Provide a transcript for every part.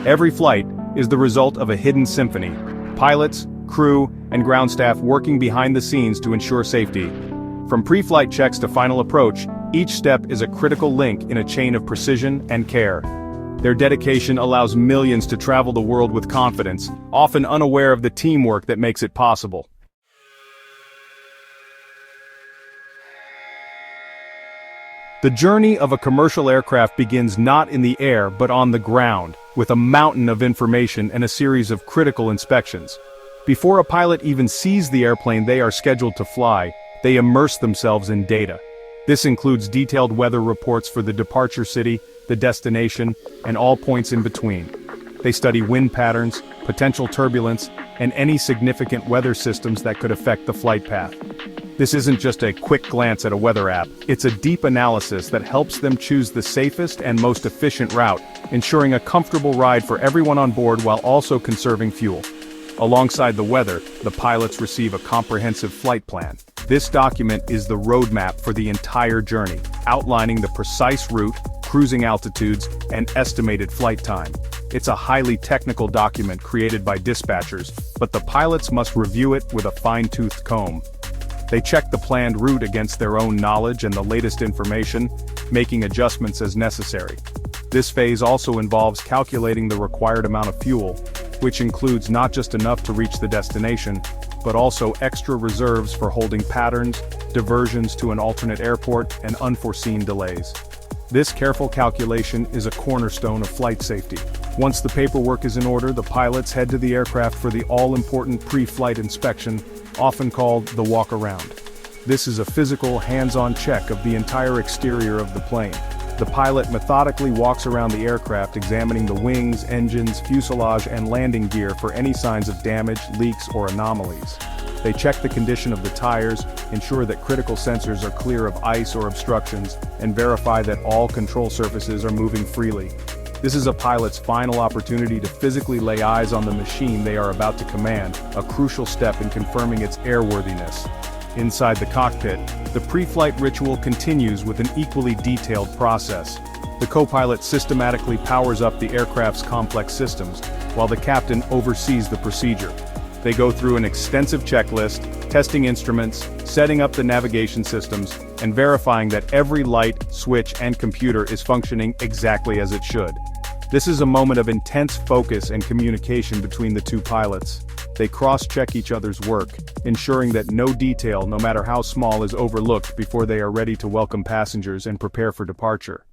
Every flight is the result of a hidden symphony. Pilots, crew, and ground staff working behind the scenes to ensure safety. From pre-flight checks to final approach, each step is a critical link in a chain of precision and care. Their dedication allows millions to travel the world with confidence, often unaware of the teamwork that makes it possible. The journey of a commercial aircraft begins not in the air but on the ground, with a mountain of information and a series of critical inspections. Before a pilot even sees the airplane they are scheduled to fly, they immerse themselves in data. This includes detailed weather reports for the departure city, the destination, and all points in between. They study wind patterns, potential turbulence, and any significant weather systems that could affect the flight path. This isn't just a quick glance at a weather app, it's a deep analysis that helps them choose the safest and most efficient route, ensuring a comfortable ride for everyone on board while also conserving fuel. Alongside the weather, the pilots receive a comprehensive flight plan. This document is the roadmap for the entire journey, outlining the precise route, cruising altitudes, and estimated flight time. It's a highly technical document created by dispatchers, but the pilots must review it with a fine-toothed comb. They check the planned route against their own knowledge and the latest information, making adjustments as necessary. This phase also involves calculating the required amount of fuel, which includes not just enough to reach the destination, but also extra reserves for holding patterns, diversions to an alternate airport, and unforeseen delays. This careful calculation is a cornerstone of flight safety. Once the paperwork is in order, the pilots head to the aircraft for the all-important pre-flight inspection, often called the walk-around. This is a physical, hands-on check of the entire exterior of the plane. The pilot methodically walks around the aircraft examining the wings, engines, fuselage, and landing gear for any signs of damage, leaks, or anomalies. They check the condition of the tires, ensure that critical sensors are clear of ice or obstructions, and verify that all control surfaces are moving freely. This is a pilot's final opportunity to physically lay eyes on the machine they are about to command, a crucial step in confirming its airworthiness. Inside the cockpit, the pre-flight ritual continues with an equally detailed process. The co-pilot systematically powers up the aircraft's complex systems, while the captain oversees the procedure. They go through an extensive checklist, testing instruments, setting up the navigation systems, and verifying that every light, switch, and computer is functioning exactly as it should. This is a moment of intense focus and communication between the two pilots. They cross-check each other's work, ensuring that no detail, no matter how small, is overlooked before they are ready to welcome passengers and prepare for departure.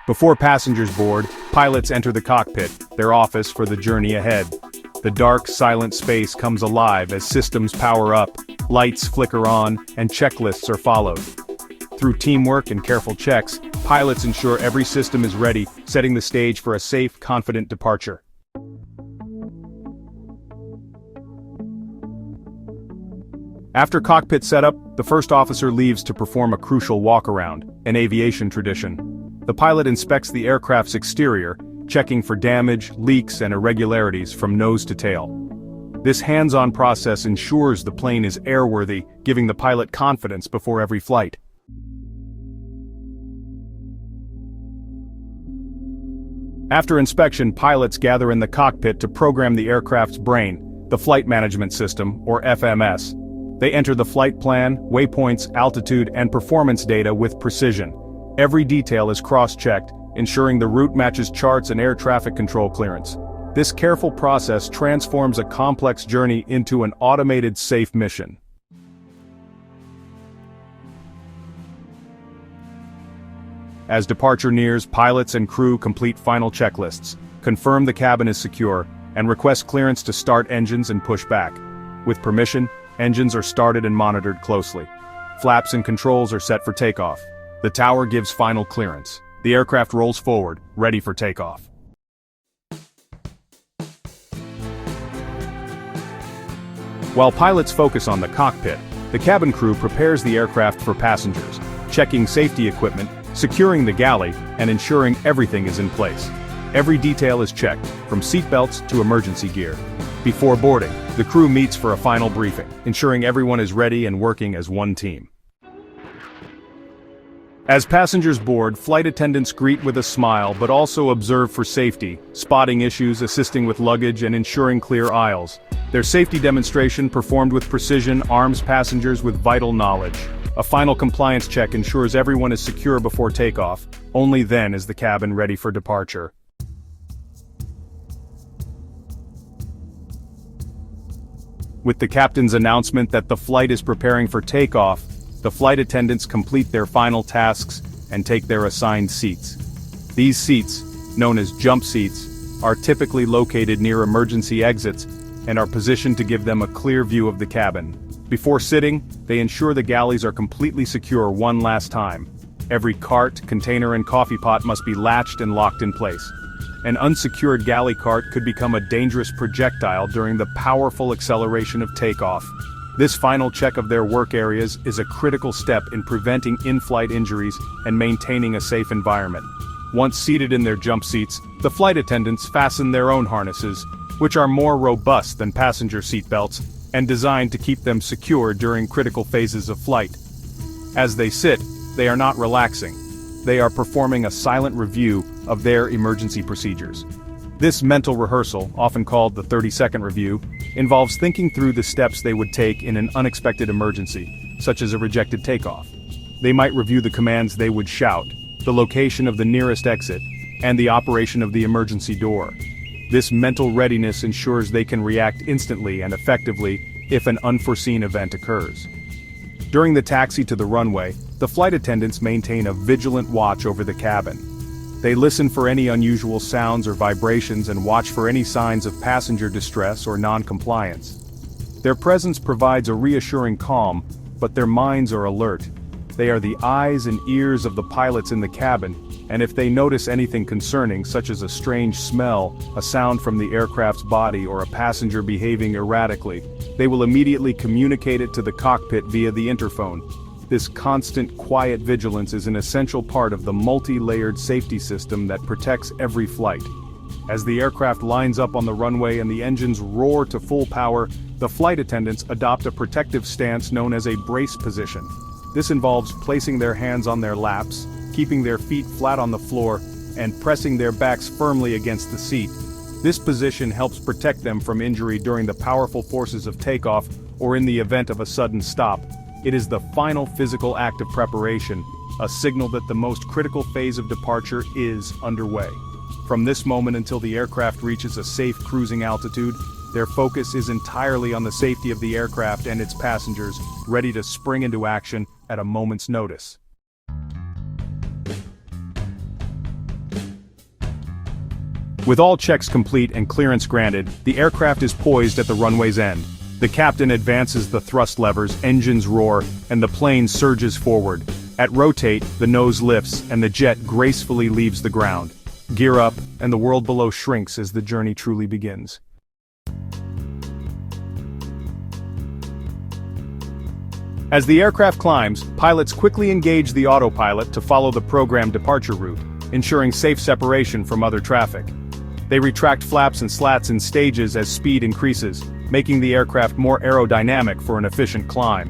Before passengers board, pilots enter the cockpit, their office for the journey ahead. The dark, silent space comes alive as systems power up, lights flicker on, and checklists are followed. Through teamwork and careful checks, pilots ensure every system is ready, setting the stage for a safe, confident departure. After cockpit setup, the first officer leaves to perform a crucial walk-around, an aviation tradition. The pilot inspects the aircraft's exterior, checking for damage, leaks, and irregularities from nose to tail. This hands-on process ensures the plane is airworthy, giving the pilot confidence before every flight. After inspection, pilots gather in the cockpit to program the aircraft's brain, the Flight Management System, or FMS. They enter the flight plan, waypoints, altitude, and performance data with precision. Every detail is cross-checked, ensuring the route matches charts and air traffic control clearance. This careful process transforms a complex journey into an automated, safe mission. As departure nears, pilots and crew complete final checklists, confirm the cabin is secure, and request clearance to start engines and push back. With permission, engines are started and monitored closely. Flaps and controls are set for takeoff. The tower gives final clearance. The aircraft rolls forward, ready for takeoff. While pilots focus on the cockpit, the cabin crew prepares the aircraft for passengers, checking safety equipment, securing the galley, and ensuring everything is in place. Every detail is checked, from seatbelts to emergency gear. Before boarding, the crew meets for a final briefing, ensuring everyone is ready and working as one team. As passengers board, flight attendants greet with a smile but also observe for safety, spotting issues, assisting with luggage, and ensuring clear aisles. Their safety demonstration, performed with precision, arms passengers with vital knowledge. A final compliance check ensures everyone is secure before takeoff. Only then is the cabin ready for departure. With the captain's announcement that the flight is preparing for takeoff, the flight attendants complete their final tasks and take their assigned seats. These seats, known as jump seats, are typically located near emergency exits and are positioned to give them a clear view of the cabin. Before sitting, they ensure the galleys are completely secure one last time. Every cart, container, and coffee pot must be latched and locked in place. An unsecured galley cart could become a dangerous projectile during the powerful acceleration of takeoff. This final check of their work areas is a critical step in preventing in-flight injuries and maintaining a safe environment. Once seated in their jump seats, the flight attendants fasten their own harnesses, which are more robust than passenger seat belts and designed to keep them secure during critical phases of flight. As they sit, they are not relaxing. They are performing a silent review of their emergency procedures. This mental rehearsal, often called the 30-second review, involves thinking through the steps they would take in an unexpected emergency, such as a rejected takeoff. They might review the commands they would shout, the location of the nearest exit, and the operation of the emergency door. This mental readiness ensures they can react instantly and effectively if an unforeseen event occurs. During the taxi to the runway, the flight attendants maintain a vigilant watch over the cabin. They listen for any unusual sounds or vibrations and watch for any signs of passenger distress or non-compliance. Their presence provides a reassuring calm, but their minds are alert. They are the eyes and ears of the pilots in the cabin, and if they notice anything concerning, such as a strange smell, a sound from the aircraft's body, or a passenger behaving erratically, they will immediately communicate it to the cockpit via the interphone. This constant, quiet vigilance is an essential part of the multi-layered safety system that protects every flight. As the aircraft lines up on the runway and the engines roar to full power, the flight attendants adopt a protective stance known as a brace position. This involves placing their hands on their laps, keeping their feet flat on the floor, and pressing their backs firmly against the seat. This position helps protect them from injury during the powerful forces of takeoff or in the event of a sudden stop. It is the final physical act of preparation, a signal that the most critical phase of departure is underway. From this moment until the aircraft reaches a safe cruising altitude, their focus is entirely on the safety of the aircraft and its passengers, ready to spring into action at a moment's notice. With all checks complete and clearance granted, the aircraft is poised at the runway's end. The captain advances the thrust levers, engines roar, and the plane surges forward. At rotate, the nose lifts, and the jet gracefully leaves the ground. Gear up, and the world below shrinks as the journey truly begins. As the aircraft climbs, pilots quickly engage the autopilot to follow the programmed departure route, ensuring safe separation from other traffic. They retract flaps and slats in stages as speed increases, making the aircraft more aerodynamic for an efficient climb.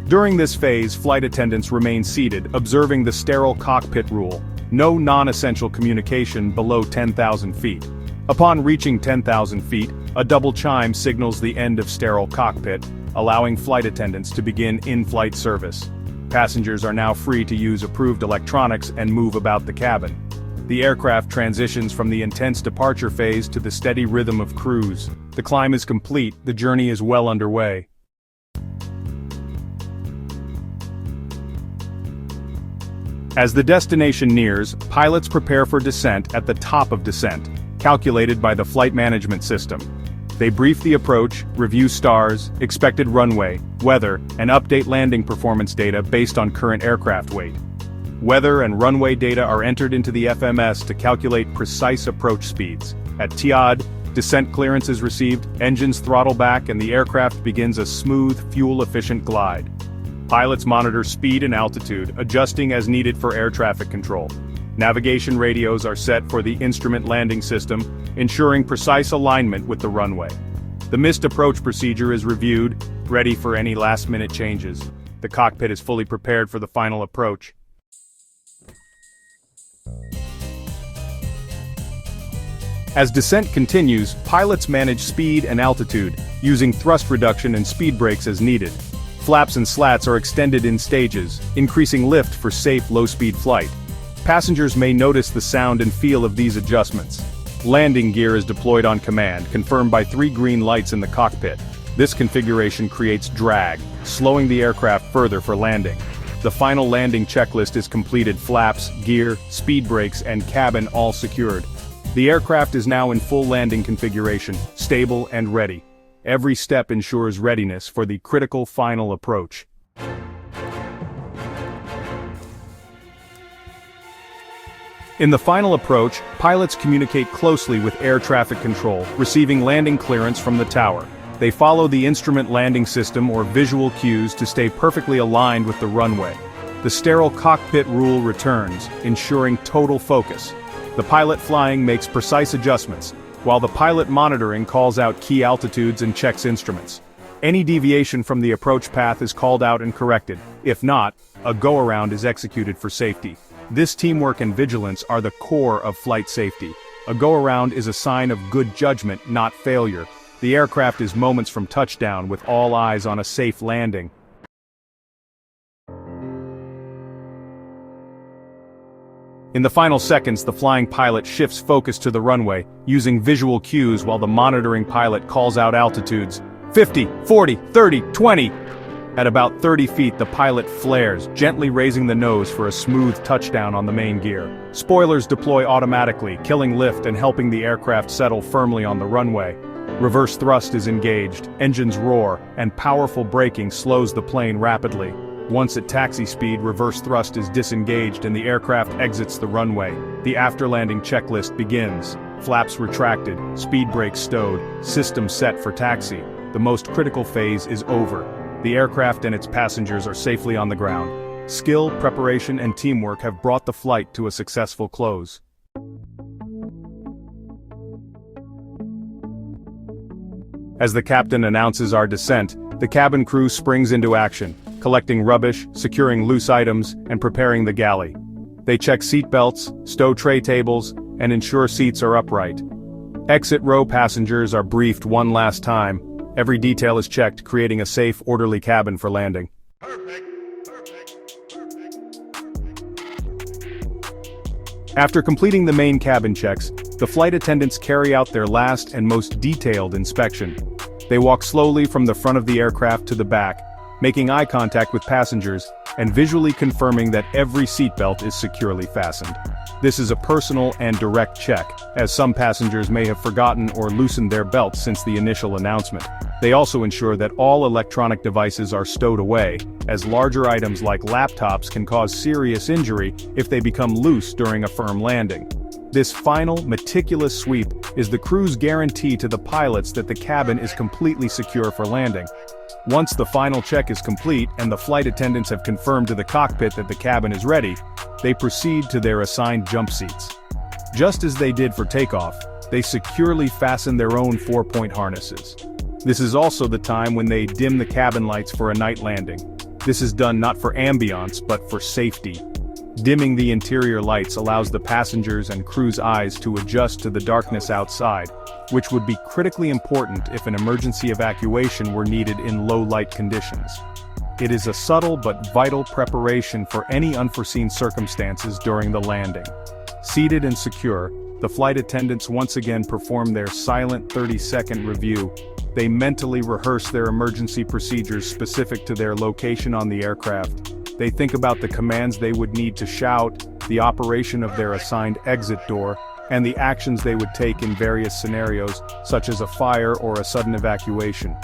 During this phase, flight attendants remain seated, observing the sterile cockpit rule: no non-essential communication below 10,000 feet. Upon reaching 10,000 feet, a double chime signals the end of sterile cockpit, allowing flight attendants to begin in-flight service. Passengers are now free to use approved electronics and move about the cabin. The aircraft transitions from the intense departure phase to the steady rhythm of cruise. The climb is complete, the journey is well underway. As the destination nears, pilots prepare for descent at the top of descent, calculated by the flight management system. They brief the approach, review stars, expected runway, weather, and update landing performance data based on current aircraft weight. Weather and runway data are entered into the FMS to calculate precise approach speeds. At TIAD, descent clearance is received, engines throttle back, and the aircraft begins a smooth, fuel-efficient glide. Pilots monitor speed and altitude, adjusting as needed for air traffic control. Navigation radios are set for the instrument landing system, ensuring precise alignment with the runway. The missed approach procedure is reviewed, ready for any last-minute changes. The cockpit is fully prepared for the final approach. As descent continues, pilots manage speed and altitude, using thrust reduction and speed brakes as needed. Flaps and slats are extended in stages, increasing lift for safe low-speed flight. Passengers may notice the sound and feel of these adjustments. Landing gear is deployed on command, confirmed by 3 green lights in the cockpit. This configuration creates drag, slowing the aircraft further for landing. The final landing checklist is completed: flaps, gear, speed brakes, and cabin all secured. The aircraft is now in full landing configuration, stable and ready. Every step ensures readiness for the critical final approach. In the final approach, pilots communicate closely with air traffic control, receiving landing clearance from the tower. They follow the instrument landing system or visual cues to stay perfectly aligned with the runway. The sterile cockpit rule returns, ensuring total focus. The pilot flying makes precise adjustments, while the pilot monitoring calls out key altitudes and checks instruments. Any deviation from the approach path is called out and corrected. If not, a go-around is executed for safety. This teamwork and vigilance are the core of flight safety. A go-around is a sign of good judgment, not failure. The aircraft is moments from touchdown with all eyes on a safe landing. In the final seconds, the flying pilot shifts focus to the runway, using visual cues while the monitoring pilot calls out altitudes. 50, 40, 30, 20. At about 30 feet, the pilot flares, gently raising the nose for a smooth touchdown on the main gear. Spoilers deploy automatically, killing lift and helping the aircraft settle firmly on the runway. Reverse thrust is engaged, engines roar, and powerful braking slows the plane rapidly. Once at taxi speed, reverse thrust is disengaged and the aircraft exits the runway. The after-landing checklist begins. Flaps retracted, speed brakes stowed, system set for taxi. The most critical phase is over. The aircraft and its passengers are safely on the ground. Skill, preparation, and teamwork have brought the flight to a successful close. As the captain announces our descent, the cabin crew springs into action, collecting rubbish, securing loose items, and preparing the galley. They check seat belts, stow tray tables, and ensure seats are upright. Exit row passengers are briefed one last time. Every detail is checked, creating a safe, orderly cabin for landing. After completing the main cabin checks, the flight attendants carry out their last and most detailed inspection. They walk slowly from the front of the aircraft to the back, making eye contact with passengers and visually confirming that every seatbelt is securely fastened. This is a personal and direct check, as some passengers may have forgotten or loosened their belts since the initial announcement. They also ensure that all electronic devices are stowed away, as larger items like laptops can cause serious injury if they become loose during a firm landing. This final, meticulous sweep is the crew's guarantee to the pilots that the cabin is completely secure for landing. Once the final check is complete and the flight attendants have confirmed to the cockpit that the cabin is ready, they proceed to their assigned jump seats. Just as they did for takeoff, they securely fasten their own 4-point harnesses. This is also the time when they dim the cabin lights for a night landing. This is done not for ambiance but for safety. Dimming the interior lights allows the passengers and crew's eyes to adjust to the darkness outside, which would be critically important if an emergency evacuation were needed in low-light conditions. It is a subtle but vital preparation for any unforeseen circumstances during the landing. Seated and secure, the flight attendants once again perform their silent 30-second review. They mentally rehearse their emergency procedures specific to their location on the aircraft. They think about the commands they would need to shout, the operation of their assigned exit door, and the actions they would take in various scenarios, such as a fire or a sudden evacuation.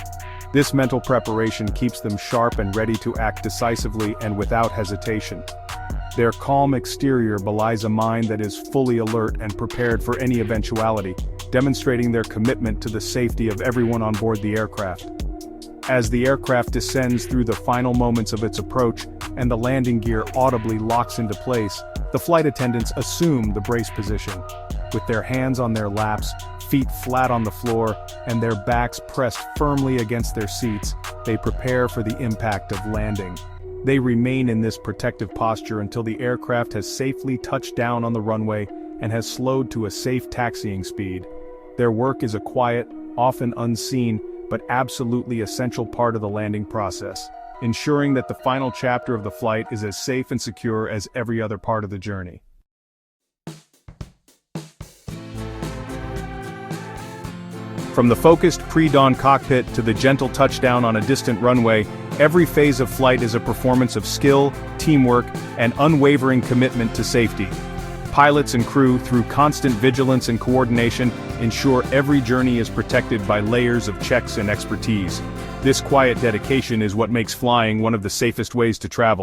This mental preparation keeps them sharp and ready to act decisively and without hesitation. Their calm exterior belies a mind that is fully alert and prepared for any eventuality, demonstrating their commitment to the safety of everyone on board the aircraft. As the aircraft descends through the final moments of its approach and the landing gear audibly locks into place, the flight attendants assume the brace position. With their hands on their laps, feet flat on the floor, and their backs pressed firmly against their seats, they prepare for the impact of landing. They remain in this protective posture until the aircraft has safely touched down on the runway and has slowed to a safe taxiing speed. Their work is a quiet, often unseen, but absolutely essential part of the landing process, ensuring that the final chapter of the flight is as safe and secure as every other part of the journey. From the focused pre-dawn cockpit to the gentle touchdown on a distant runway, every phase of flight is a performance of skill, teamwork, and unwavering commitment to safety. Pilots and crew, through constant vigilance and coordination, ensure every journey is protected by layers of checks and expertise. This quiet dedication is what makes flying one of the safest ways to travel.